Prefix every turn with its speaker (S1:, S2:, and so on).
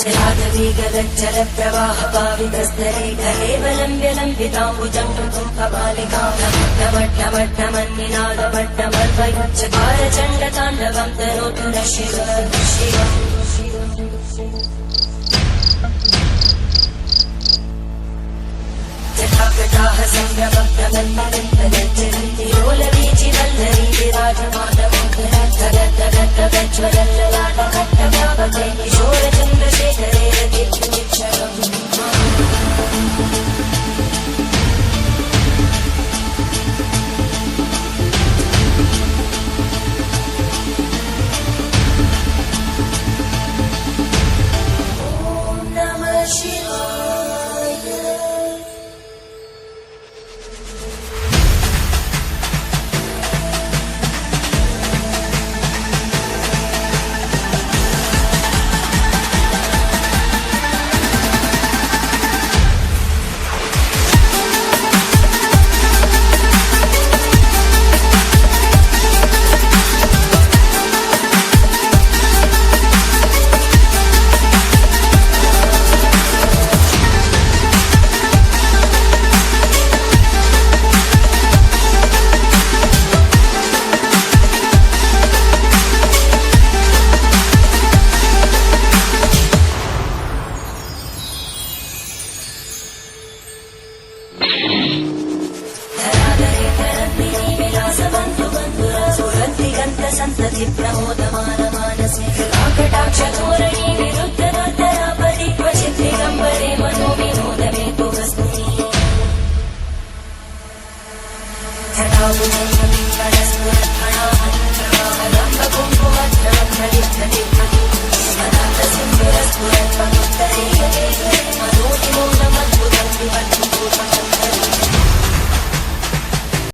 S1: रागवीगलज्जल प्रवाह पावितस्तरे केवलं व्यलम्बिताम्बुजं कृतं कपालिकामट्टमट्टमन्निनादमट्टमर्वयुच्चकार चण्डताण्डवं तनोतु न शिव जटाकटाः संभ्रमग्नमन्नितनज्जली लोलवीचि वल्लरी विराजमानमोहरज्ज्वलल्ललाटकट्टव्यापके किशोरचन्द्रशेखरे रतिर्विक्षणम् ॐ नमः शिवाय। संतति प्रमोदमानमानसे कटाक्षधोरणी विरुद्धदुर्धरापरि क्वचित् दिगम्बरे मनो विनोदमेतु वस्तुनि जटाभुजङ्गपिङ्गणस्फुरत्फणामन्त्रवाहलम्बकुङ्कुमग्रवग्रलिप्तदिग्भति स्मरान्तसिन्दुरस्फुरत्पमुत्तरैकते